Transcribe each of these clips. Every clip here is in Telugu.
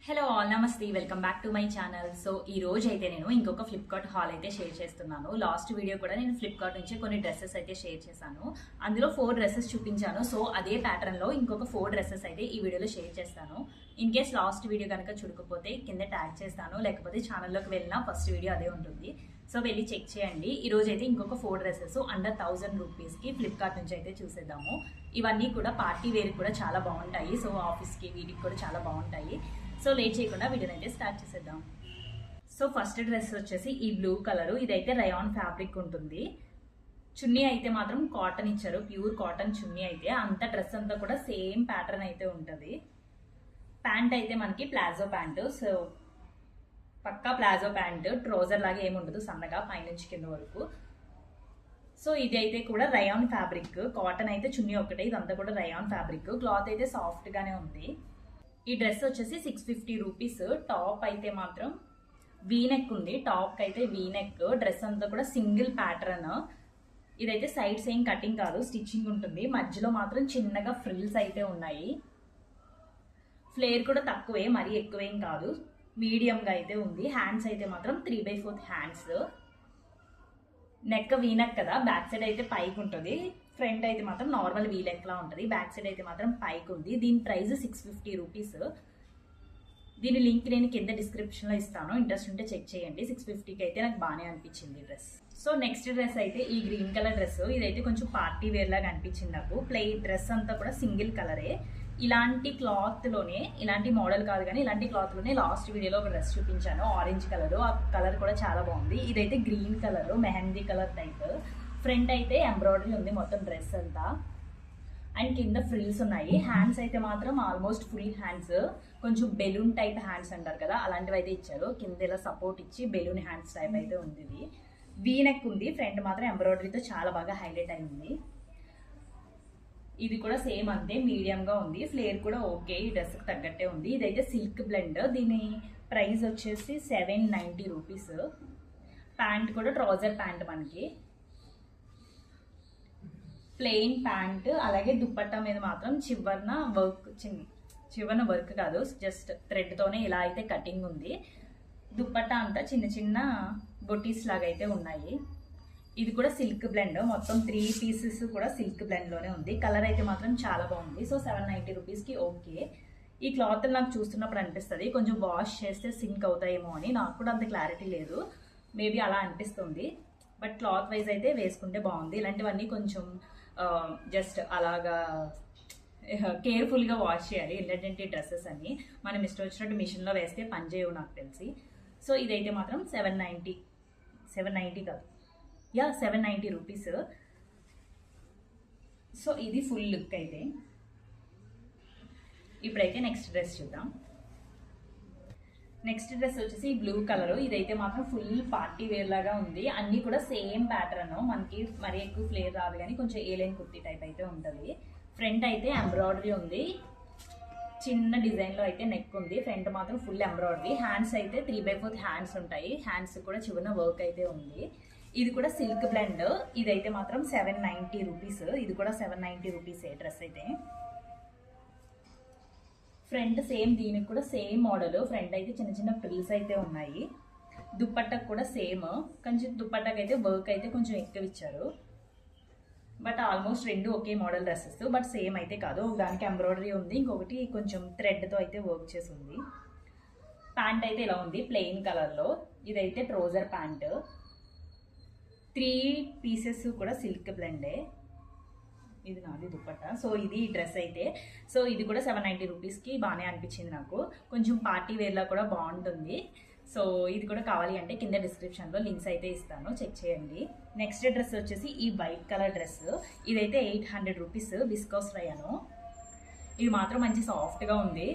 హలో ఆల్ నమస్తే welcome back to my channel. So ఈ రోజు అయితే నేను ఇంకొక ఫ్లిప్కార్ట్ హాల్ అయితే షేర్ చేస్తున్నాను. లాస్ట్ వీడియో కూడా నేను ఫ్లిప్కార్ట్ నుంచి కొన్ని డ్రెస్సెస్ అయితే షేర్ చేశాను. అందులో 4 డ్రెస్సెస్ చూపించాను. సో అదే ప్యాటర్న్ లో ఇంకొక 4 డ్రెస్సెస్ అయితే ఈ వీడియోలో షేర్ చేస్తాను. ఇన్ కేస్ లాస్ట్ వీడియో కనుక చూడకపోతే కింద ట్యాగ్ చేస్తాను, లేకపోతే ఛానల్లోకి వెళ్ళినా ఫస్ట్ వీడియో అదే ఉంటుంది. సో వెళ్ళి చెక్ చేయండి. ఈ రోజు అయితే ఇంకొక 4 డ్రెస్సెస్ అండర్ 1000 రూపీస్కి ఫ్లిప్కార్ట్ నుంచి అయితే చూసేద్దాము. ఇవన్నీ కూడా పార్టీ వేర్ కూడా చాలా బాగుంటాయి. సో ఆఫీస్కి వీటికి కూడా చాలా బాగుంటాయి. సో లేట్ చేయకుండా వీడియోని అయితే స్టార్ట్ చేసేద్దాం. సో ఫస్ట్ డ్రెస్ వచ్చేసి ఈ బ్లూ కలర్, ఇదైతే రయాన్ ఫ్యాబ్రిక్ ఉంటుంది. చున్నీ అయితే మాత్రం కాటన్ ఇచ్చారు, ప్యూర్ కాటన్ చున్నీ అయితే. అంత డ్రెస్ అంతా కూడా సేమ్ ప్యాటర్న్ అయితే ఉంటుంది. ప్యాంట్ అయితే మనకి ప్లాజో ప్యాంటు, సో పక్కా ప్లాజో ప్యాంట్, ట్రౌజర్ లాగా ఏముండదు, సన్నగా పైనుంచి కింద వరకు. సో ఇది అయితే కూడా రయాన్ ఫ్యాబ్రిక్, కాటన్ అయితే చున్నీ ఒకటే, ఇదంతా కూడా రయాన్ ఫ్యాబ్రిక్. క్లాత్ అయితే సాఫ్ట్ గానే ఉంది. ఈ డ్రెస్ వచ్చేసి 650 రూపీస్. టాప్ అయితే మాత్రం వీనెక్ ఉంది, టాప్ అయితే వీనెక్. డ్రెస్ అంతా కూడా సింగిల్ ప్యాటర్న్. ఇదైతే సైడ్స్ ఏం కటింగ్ కాదు, స్టిచ్చింగ్ ఉంటుంది. మధ్యలో మాత్రం చిన్నగా ఫ్రిల్స్ అయితే ఉన్నాయి. ఫ్లేర్ కూడా తక్కువే, మరీ ఎక్కువేం కాదు, మీడియంగా అయితే ఉంది. హ్యాండ్స్ అయితే మాత్రం 3/4 హ్యాండ్స్. నెక్ వీనెక్ కదా, బ్యాక్ సైడ్ అయితే పైకి ఉంటుంది. ఫ్రంట్ అయితే మాత్రం నార్మల్ వీలెక్ లా ఉంటుంది. బ్యాక్ సైడ్ అయితే మాత్రం పైకి ఉంది. దీని ప్రైస్ 650 రూపీస్. దీని లింక్ నేను కింద డిస్క్రిప్షన్ లో ఇస్తాను, ఇంట్రెస్ట్ ఉంటే చెక్ చేయండి. 650కి అయితే నాకు బాగానే అనిపించింది డ్రెస్. సో నెక్స్ట్ డ్రెస్ అయితే ఈ గ్రీన్ కలర్ డ్రెస్. ఇదైతే కొంచెం పార్టీ వేర్ లాగా అనిపించింది నాకు. ప్లెయిన్ డ్రెస్ అంతా కూడా సింగిల్ కలరే. ఇలాంటి క్లాత్ లోనే, ఇలాంటి మోడల్ కాదు కానీ ఇలాంటి క్లాత్ లోనే లాస్ట్ వీడియోలో ఒక డ్రెస్ చూపించాను, ఆరెంజ్ కలర్. ఆ కలర్ కూడా చాలా బాగుంది. ఇదైతే green colour, mehndi colour type. Front అయితే ఎంబ్రాయిడరీ ఉంది మొత్తం డ్రెస్ అంతా, అండ్ కింద ఫ్రిల్స్ ఉన్నాయి. హ్యాండ్స్ అయితే మాత్రం ఆల్మోస్ట్ ఫుల్ హ్యాండ్స్, కొంచెం బెలూన్ టైప్ హ్యాండ్స్ అంటారు కదా, అలాంటివి అయితే ఇచ్చారు. కింద ఇలా సపోర్ట్ ఇచ్చి బెలూన్ హ్యాండ్స్ టైప్ అయితే ఉంది. ఇది వీనెక్ ఉంది. ఫ్రంట్ మాత్రం ఎంబ్రాయిడరీతో చాలా బాగా హైలైట్ అయింది. ఇది కూడా సేమ్ అంతే, మీడియం గా ఉంది. ఫ్లేర్ కూడా ఓకే, ఈ డ్రెస్ కి తగ్గట్టే ఉంది. ఇదైతే సిల్క్ బ్లెండ్. దీని ప్రైస్ వచ్చేసి 790 రూపీస్. ప్యాంట్ కూడా ట్రౌజర్ ప్యాంట్, మనకి ప్లెయిన్ ప్యాంట్. అలాగే దుప్పట్టా మీద మాత్రం చివరన వర్క్, చివరన వర్క్ కాదు, జస్ట్ థ్రెడ్ తోనే ఇలా అయితే కటింగ్ ఉంది. దుప్పట్టా అంతా చిన్న చిన్న బొటీస్ లాగా అయితే ఉన్నాయి. ఇది కూడా సిల్క్ బ్లెండ్, మొత్తం 3 పీసెస్ కూడా సిల్క్ బ్లెండ్ లోనే ఉంది. కలర్ అయితే మాత్రం చాలా బాగుంది. సో 790 రూపీస్కి ఓకే. ఈ క్లాత్ నాకు చూస్తున్నప్పుడు అనిపిస్తుంది కొంచెం వాష్ చేస్తే సింక్ అవుతాయేమో అని. నాకు కూడా అంత క్లారిటీ లేదు, మేబీ అలా అనిపిస్తుంది. బట్ క్లాత్ వైజ్ అయితే వేసుకుంటే బాగుంది. ఇలాంటివన్నీ కొంచెం జస్ట్ అలాగా కేర్ఫుల్గా వాష్ చేయాలి. ఇలాంటి డ్రెస్సెస్ అన్ని మనం ఇష్టం వచ్చినట్టు మిషన్లో వేస్తే పని చేయవు నాకు తెలిసి. సో ఇదైతే మాత్రం 790 కాదు, 790 రూపీస్. సో ఇది ఫుల్ లుక్ అయితే. ఇప్పుడైతే నెక్స్ట్ డ్రెస్ చూద్దాం. నెక్స్ట్ డ్రెస్ వచ్చేసి బ్లూ కలర్. ఇదైతే మాత్రం ఫుల్ పార్టీ వేర్ లాగా ఉంది. అన్ని కూడా సేమ్ ప్యాటర్న్, మనకి మరీ ఎక్కువ ఫ్లేర్ రాదు కానీ కొంచెం ఏలైన్ కుర్తీ టైప్ అయితే ఉంటుంది. ఫ్రంట్ అయితే ఎంబ్రాయిడరీ ఉంది, చిన్న డిజైన్ లో అయితే నెక్ ఉంది. ఫ్రంట్ మాత్రం ఫుల్ ఎంబ్రాయిడరీ. హ్యాండ్స్ అయితే 3/4 హ్యాండ్స్ ఉంటాయి. హ్యాండ్స్ కూడా చివరిన వర్క్ అయితే ఉంది. ఇది కూడా సిల్క్ బ్లెండ్. ఇదైతే మాత్రం 790 రూపీస్. ఇది కూడా 790 రూపీస్ డ్రెస్ అయితే. ఫ్రంట్ సేమ్, దీనికి కూడా సేమ్ మోడల్. ఫ్రంట్ అయితే చిన్న చిన్న ఫ్రిల్స్ అయితే ఉన్నాయి. దుప్పట్టకు కూడా సేమ్, కొంచెం దుప్పట్టకు అయితే వర్క్ అయితే కొంచెం ఎక్కువ ఇచ్చారు. బట్ ఆల్మోస్ట్ రెండు ఒకే మోడల్ డ్రెస్సెస్, బట్ సేమ్ అయితే కాదు. దానికి ఎంబ్రాయిడరీ ఉంది, ఇంకొకటి కొంచెం థ్రెడ్తో అయితే వర్క్ చేసి ఉంది. ప్యాంట్ అయితే ఇలా ఉంది, ప్లెయిన్ కలర్లో. ఇదైతే ట్రౌజర్ ప్యాంట్. 3 పీసెస్ కూడా సిల్క్ బ్లెండే. ఇది నాది దుప్పట్ట. సో ఇది డ్రెస్ అయితే. సో ఇది కూడా 790 రూపీస్కి బాగానే అనిపించింది నాకు. కొంచెం పార్టీ వేర్లా కూడా బాగుంటుంది. సో ఇది కూడా కావాలి అంటే కింద డిస్క్రిప్షన్లో లింక్స్ అయితే ఇస్తాను, చెక్ చేయండి. నెక్స్ట్ డ్రెస్ వచ్చేసి ఈ వైట్ కలర్ డ్రెస్. ఇదైతే 800 రూపీస్, విస్కోస్ రయాను. ఇది మాత్రం మంచి సాఫ్ట్గా ఉంది.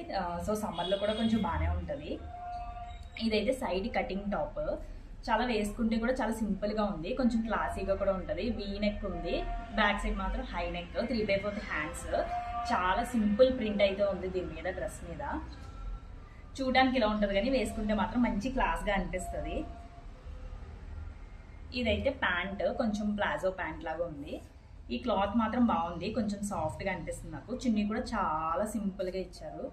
సో సమ్మర్లో కూడా కొంచెం బాగానే ఉంటుంది. ఇదైతే సైడ్ కటింగ్ టాప్, చాలా వేసుకుంటే కూడా చాలా సింపుల్గా ఉంది, కొంచెం క్లాసీగా కూడా ఉంటుంది. వీ నెక్ ఉంది. బ్యాక్ సైడ్ మాత్రం హై నెక్, 3/4 హ్యాండ్స్. చాలా సింపుల్ ప్రింట్ అయితే ఉంది దీని మీద, డ్రెస్ మీద. చూడడానికి ఇలా ఉంటుంది కానీ వేసుకుంటే మాత్రం మంచి క్లాస్గా అనిపిస్తుంది. ఇదైతే ప్యాంట్, కొంచెం ప్లాజో ప్యాంట్ లాగా ఉంది. ఈ క్లాత్ మాత్రం బాగుంది, కొంచెం సాఫ్ట్గా అనిపిస్తుంది నాకు. చున్నీ కూడా చాలా సింపుల్గా ఇచ్చారు.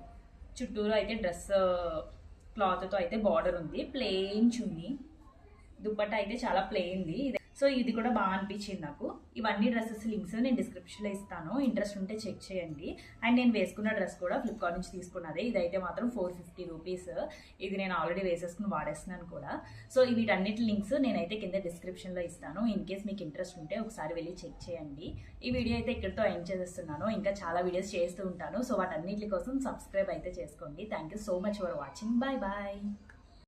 చుట్టూరు అయితే డ్రెస్ క్లాత్తో అయితే బార్డర్ ఉంది, ప్లెయిన్ చున్నీ, దుప్పట్టా అయితే చాలా ప్లెయిన్ది. సో ఇది కూడా బాగా అనిపించింది నాకు. ఇవన్నీ డ్రెస్సెస్ లింక్స్ నేను డిస్క్రిప్షన్లో ఇస్తాను, ఇంట్రెస్ట్ ఉంటే చెక్ చేయండి. అండ్ నేను వేసుకున్న డ్రెస్ కూడా ఫ్లిప్కార్ట్ నుంచి తీసుకున్నదే. ఇదైతే మాత్రం 450 రూపీస్. ఇది నేను ఆల్రెడీ వేసేసుకుని వాడేస్తున్నాను కూడా. సో వీటన్నిటి లింక్స్ నేనైతే కింద డిస్క్రిప్షన్లో ఇస్తాను. ఇన్ కేస్ మీకు ఇంట్రెస్ట్ ఉంటే ఒకసారి వెళ్ళి చెక్ చేయండి. ఈ వీడియో అయితే ఇక్కడితో ఎండ్ చేసేస్తున్నాను. ఇంకా చాలా వీడియోస్ చేస్తూ ఉంటాను. సో వాటన్నిటి కోసం సబ్స్క్రైబ్ అయితే చేసుకోండి. Thank you so much for watching. Bye bye.